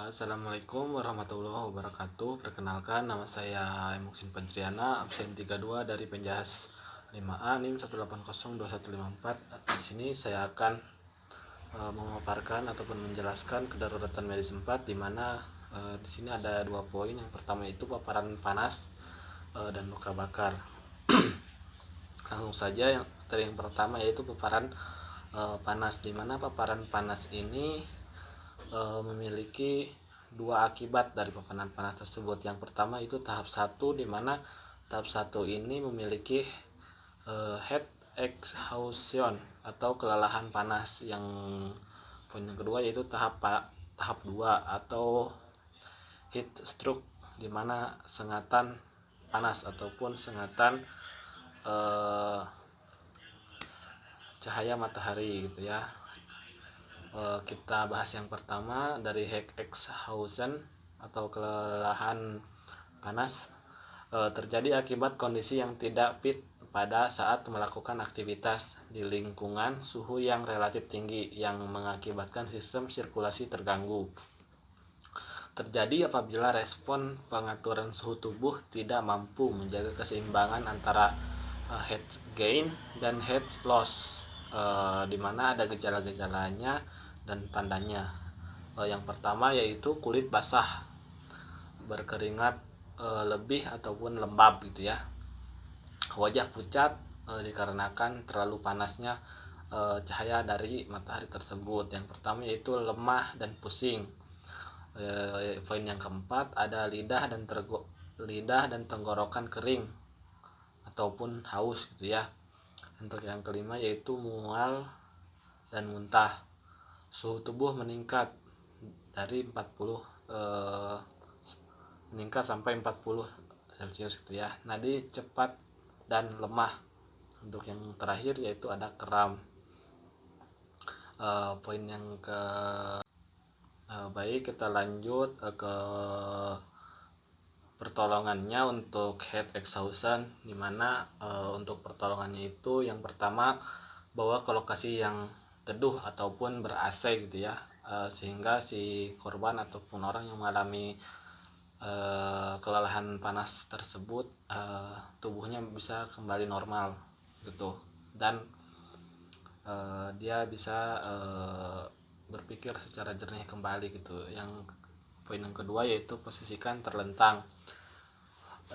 Assalamualaikum warahmatullahi wabarakatuh. Perkenalkan, nama saya Muksin Fajriana, absen 32 dari Penjas 5A NIM 1802154. Di sini saya akan memaparkan ataupun menjelaskan kedaruratan medis 4, di mana di sini ada 2 poin. Yang pertama itu paparan panas dan luka bakar. Langsung saja yang pertama yaitu paparan panas, di mana paparan panas ini memiliki dua akibat dari paparan panas tersebut. Yang pertama itu tahap 1, di mana tahap 1 ini memiliki heat exhaustion atau kelelahan panas. Yang poin yang kedua yaitu tahap 2 atau heat stroke, di mana sengatan panas ataupun sengatan cahaya matahari gitu ya. Kita bahas yang pertama dari heat exhaustion atau kelelahan panas. Terjadi akibat kondisi yang tidak fit pada saat melakukan aktivitas di lingkungan suhu yang relatif tinggi yang mengakibatkan sistem sirkulasi terganggu. Terjadi apabila respon pengaturan suhu tubuh tidak mampu menjaga keseimbangan antara heat gain dan heat loss, di mana ada gejala-gejalanya dan tandanya. Yang pertama yaitu kulit basah, berkeringat lebih ataupun lembab gitu ya. Wajah pucat dikarenakan terlalu panasnya cahaya dari matahari tersebut. Yang pertama yaitu lemah dan pusing. Poin yang keempat ada lidah dan tenggorokan kering ataupun haus gitu ya. Untuk yang kelima yaitu mual dan muntah. Suhu tubuh meningkat dari 40 meningkat sampai 40 Celcius gitu ya. Nadi cepat dan lemah. Untuk yang terakhir yaitu ada kram. Poin yang ke baik, kita lanjut ke pertolongannya untuk heat exhaustion, dimana untuk pertolongannya itu yang pertama bawa ke lokasi yang teduh ataupun ber AC gitu ya, sehingga si korban ataupun orang yang mengalami kelelahan panas tersebut tubuhnya bisa kembali normal gitu, dan dia bisa berpikir secara jernih kembali gitu. Yang poin yang kedua yaitu posisikan terlentang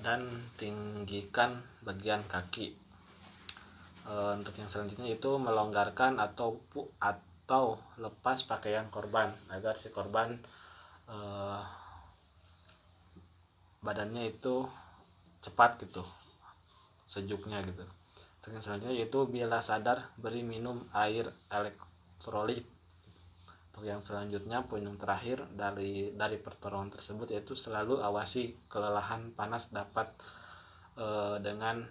dan tinggikan bagian kaki. Untuk yang selanjutnya itu melonggarkan atau lepas pakaian korban agar si korban badannya itu cepat gitu sejuknya gitu. Untuk yang selanjutnya yaitu bila sadar beri minum air elektrolit. Untuk yang selanjutnya poin yang terakhir dari pertolongan tersebut yaitu selalu awasi kelelahan panas dapat dengan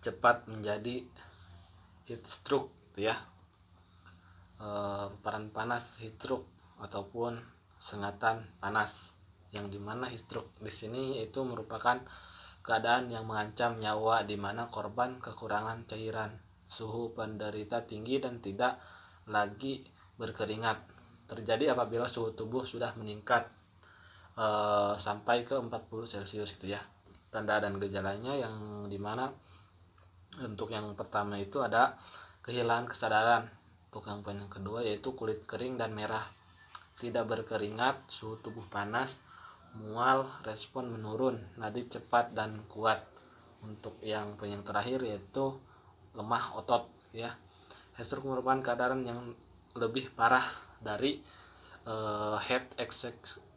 cepat menjadi heat stroke gitu ya. Paparan panas heat stroke ataupun sengatan panas, yang dimana heat stroke di sini itu merupakan keadaan yang mengancam nyawa, di mana korban kekurangan cairan, suhu penderita tinggi dan tidak lagi berkeringat. Terjadi apabila suhu tubuh sudah meningkat sampai ke 40 Celcius gitu ya. Tanda dan gejalanya yang dimana untuk yang pertama itu ada kehilangan kesadaran. Untuk yang poin yang kedua yaitu kulit kering dan merah, tidak berkeringat, suhu tubuh panas, mual, respon menurun, nadi cepat dan kuat. Untuk yang poin yang terakhir yaitu lemah otot ya. Heat stroke merupakan keadaan yang lebih parah dari heat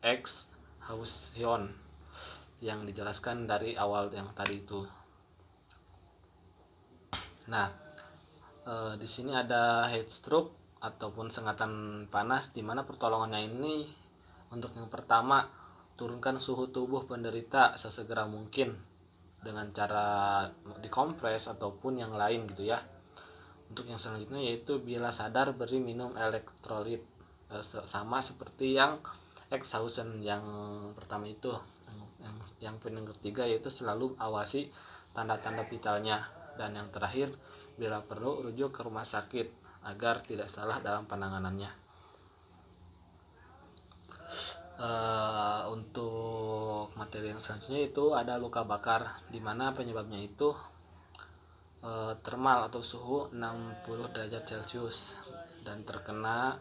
exhaustion yang dijelaskan dari awal yang tadi itu. Nah, di sini ada heat stroke ataupun sengatan panas, di mana pertolongannya ini untuk yang pertama turunkan suhu tubuh penderita sesegera mungkin dengan cara dikompres ataupun yang lain gitu ya. Untuk yang selanjutnya yaitu bila sadar beri minum elektrolit, sama seperti yang exhaustion yang pertama itu. Yang poin yang ketiga yaitu selalu awasi tanda-tanda vitalnya, dan yang terakhir bila perlu rujuk ke rumah sakit agar tidak salah dalam penanganannya. selanjutnya itu ada luka bakar, di mana penyebabnya itu termal atau suhu 60 derajat Celcius dan terkena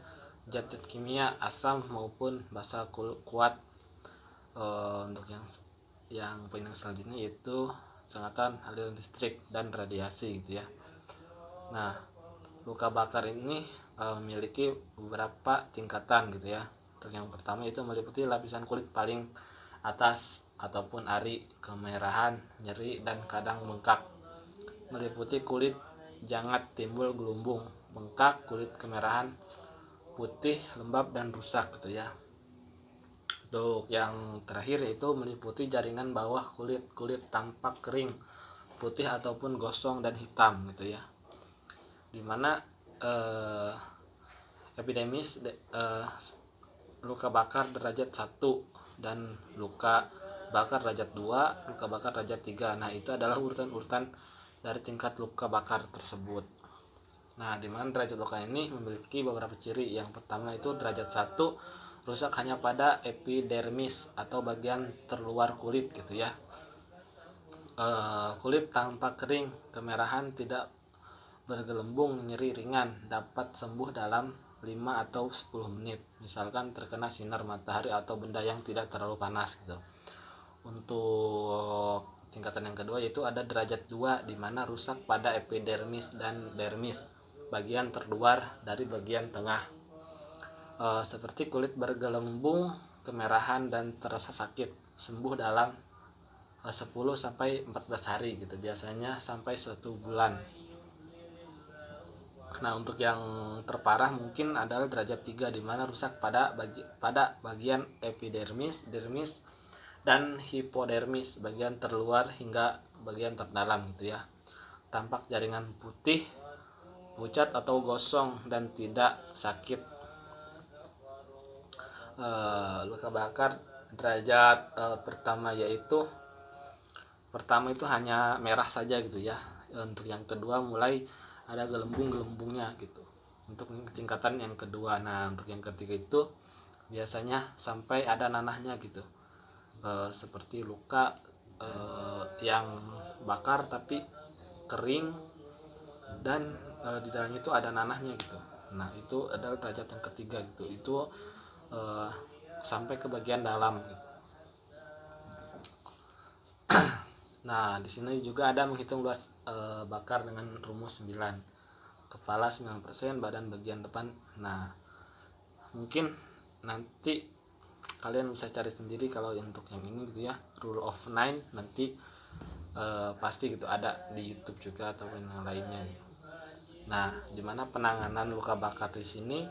zat kimia asam maupun basa kuat. Untuk yang poin yang selanjutnya yaitu sengatan aliran listrik dan radiasi gitu ya. Nah, luka bakar ini memiliki beberapa tingkatan gitu ya. Untuk yang pertama itu meliputi lapisan kulit paling atas ataupun ari, kemerahan, nyeri dan kadang bengkak. Meliputi kulit jangat, timbul gelumbung, bengkak, kulit kemerahan, putih, lembab dan rusak gitu ya. Untuk yang terakhir itu meliputi jaringan bawah kulit tampak kering, putih ataupun gosong dan hitam gitu ya. Dimana epidemis luka bakar derajat 1 dan luka bakar derajat 2, luka bakar derajat 3. Nah, itu adalah urutan-urutan dari tingkat luka bakar tersebut. Nah, di mana derajat luka ini memiliki beberapa ciri. Yang pertama itu derajat 1, rusak hanya pada epidermis atau bagian terluar kulit gitu ya. Kulit tampak kering, kemerahan, tidak bergelembung, nyeri ringan, dapat sembuh dalam 5 atau 10 menit. Misalkan terkena sinar matahari atau benda yang tidak terlalu panas gitu. Untuk tingkatan yang kedua yaitu ada derajat 2, di mana rusak pada epidermis dan dermis, bagian terluar dari bagian tengah. Seperti kulit bergelembung, kemerahan dan terasa sakit, sembuh dalam 10 sampai 14 hari gitu, biasanya sampai 1 bulan. Nah, untuk yang terparah mungkin adalah derajat 3, di mana rusak pada bagian epidermis, dermis dan hipodermis, bagian terluar hingga bagian terdalam gitu ya. Tampak jaringan putih, pucat atau gosong dan tidak sakit. Luka bakar derajat pertama itu hanya merah saja gitu ya. Untuk yang kedua mulai ada gelembung-gelembungnya gitu, untuk tingkatan yang kedua. Nah, untuk yang ketiga itu biasanya sampai ada nanahnya gitu, seperti luka yang bakar tapi kering dan di dalamnya itu ada nanahnya gitu. Nah, itu adalah derajat yang ketiga gitu, itu sampai ke bagian dalam gitu. Nah, di sini juga ada menghitung luas bakar dengan rumus 9. Kepala 9%, badan bagian depan. Nah, mungkin nanti kalian bisa cari sendiri kalau untuk yang ini gitu ya, rule of 9 nanti pasti gitu ada di YouTube juga atau yang lainnya gitu. Nah, dimana penanganan luka bakar di sini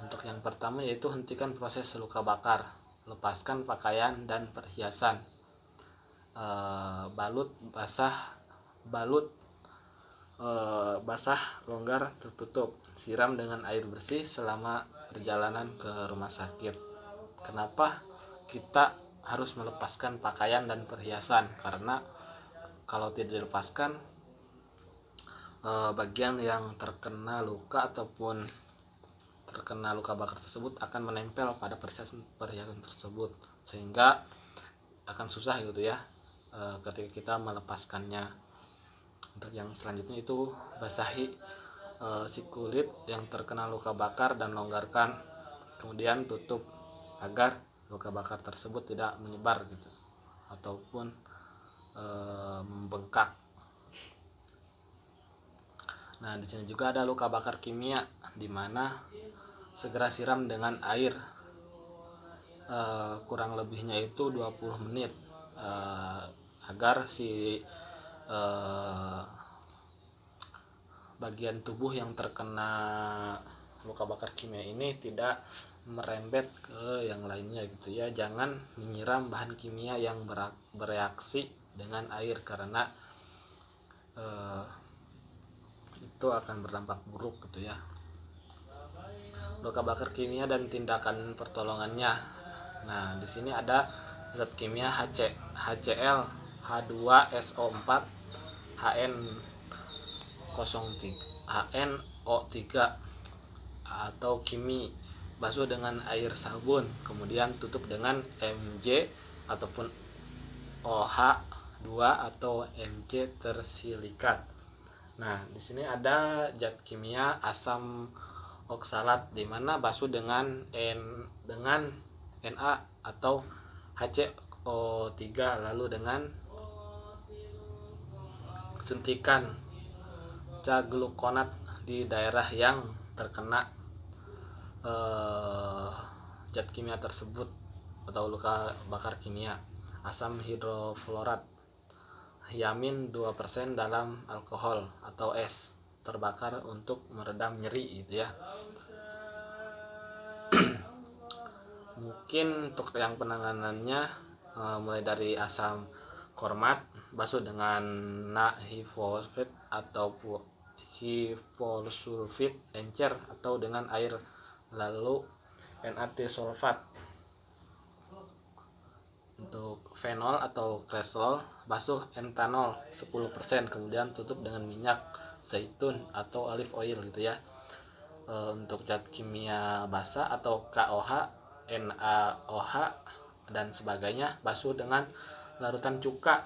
untuk yang pertama yaitu hentikan proses luka bakar, lepaskan pakaian dan perhiasan. Balut basah, longgar, tertutup, siram dengan air bersih selama perjalanan ke rumah sakit. Kenapa kita harus melepaskan pakaian dan perhiasan? Karena kalau tidak dilepaskan, bagian yang terkena luka ataupun terkena luka bakar tersebut akan menempel pada perhiasan tersebut, sehingga akan susah gitu ya ketika kita melepaskannya. Untuk yang selanjutnya itu basahi si kulit yang terkena luka bakar dan longgarkan, kemudian tutup agar luka bakar tersebut tidak menyebar gitu ataupun membengkak. Nah, di sini juga ada luka bakar kimia, di mana segera siram dengan air, kurang lebihnya itu 20 menit agar si bagian tubuh yang terkena luka bakar kimia ini tidak merembet ke yang lainnya gitu ya. Jangan menyiram bahan kimia yang bereaksi dengan air, karena itu akan berdampak buruk gitu ya. Luka bakar kimia dan tindakan pertolongannya. Nah, di sini ada zat kimia HCl, H2SO4, HNO3 atau kimi. Basuh dengan air sabun, kemudian tutup dengan MJ ataupun OH2 atau Mg tersilikat. Nah, di sini ada zat kimia asam oksalat di mana basuh dengan Na atau HCO3 lalu dengan suntikan caglukonat di daerah yang terkena zat kimia tersebut atau luka bakar kimia. Asam hidrofluorat hiamin 2% dalam alkohol atau es terbakar untuk meredam nyeri gitu ya. Mungkin untuk yang penanganannya mulai dari asam kormat basuh dengan Na-hifosfat atau hiposulfit encer atau dengan air, lalu NaT sulfat. Untuk fenol atau kresolol basuh entanol 10%, kemudian tutup dengan minyak zaitun atau olive oil gitu ya. Untuk zat kimia basa atau KOH, NaOH dan sebagainya basuh dengan larutan cuka,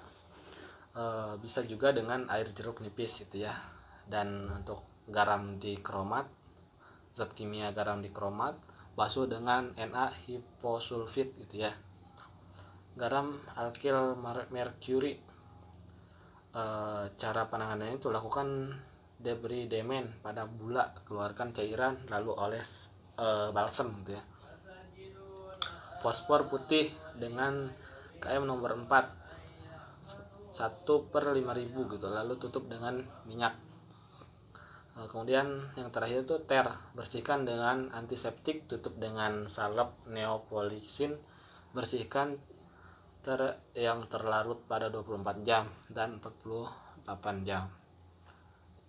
bisa juga dengan air jeruk nipis gitu ya. Dan untuk garam dikromat, zat kimia garam dikromat basuh dengan Na hiposulfit gitu ya. Garam alkil merkuri, cara penanganannya itu lakukan debridemen pada bula, keluarkan cairan lalu oles balsem gitu ya. Fosfor putih dengan KM nomor 4 1/5000 gitu, lalu tutup dengan minyak. Kemudian yang terakhir itu ter, bersihkan dengan antiseptik, tutup dengan salep neopolisin, bersihkan yang terlarut pada 24 jam dan 48 jam.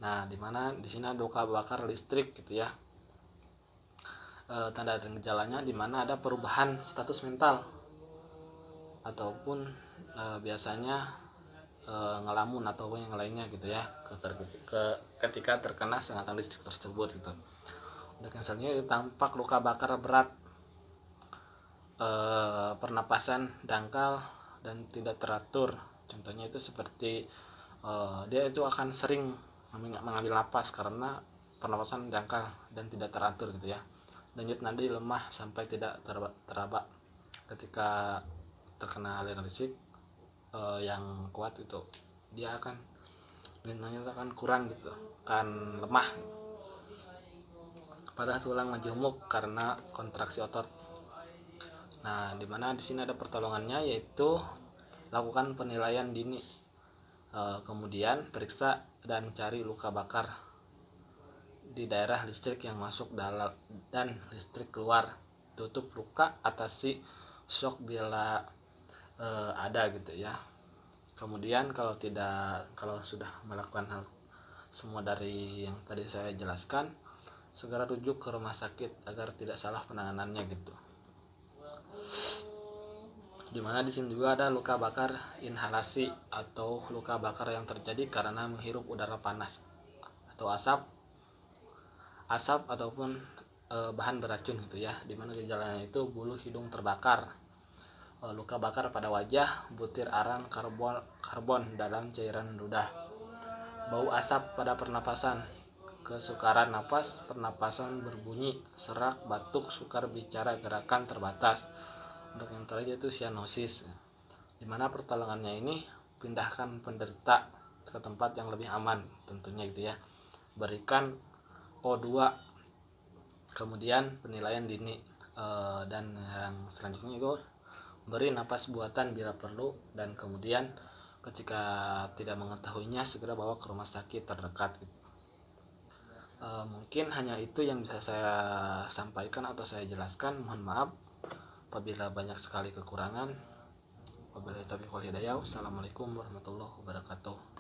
Nah, dimana di sini ada luka bakar listrik gitu ya. Tanda dan gejalanya dimana ada perubahan status mental ataupun biasanya ngelamun ataupun yang lainnya gitu ya ketika terkena sengatan listrik tersebut gitu. Untuk yang selanjutnya tampak luka bakar berat, pernapasan dangkal dan tidak teratur. Contohnya itu seperti dia itu akan sering mengambil napas karena pernapasan dangkal dan tidak teratur gitu ya. Denyut nadi lemah sampai tidak teraba ketika terkena aliran listrik yang kuat itu, dia akan lintangnya akan kurang gitu, akan lemah pada tulang majemuk karena kontraksi otot. Nah, dimana di sini ada pertolongannya, yaitu lakukan penilaian dini, kemudian periksa dan cari luka bakar di daerah listrik yang masuk dan listrik keluar, tutup luka, atasi shock bila ada gitu ya. Kemudian kalau sudah melakukan hal semua dari yang tadi saya jelaskan, segera rujuk ke rumah sakit agar tidak salah penanganannya gitu. Dimana di sini juga ada luka bakar inhalasi atau luka bakar yang terjadi karena menghirup udara panas atau asap ataupun bahan beracun gitu ya. Dimana gejalanya itu bulu hidung terbakar, luka bakar pada wajah, butir arang karbon dalam cairan ludah, bau asap pada pernapasan, kesukaran napas, pernapasan berbunyi, serak, batuk, sukar bicara, gerakan terbatas. Untuk yang terakhir itu sianosis, dimana pertolongannya ini pindahkan penderita ke tempat yang lebih aman tentunya gitu ya, berikan O2, kemudian penilaian dini, dan yang selanjutnya itu beri napas buatan bila perlu, dan kemudian ketika tidak mengetahuinya segera bawa ke rumah sakit terdekat gitu. Mungkin hanya itu yang bisa saya sampaikan atau saya jelaskan. Mohon maaf apabila banyak sekali kekurangan. Wabillahi taufiq wal hidayah. Wassalamualaikum warahmatullahi wabarakatuh.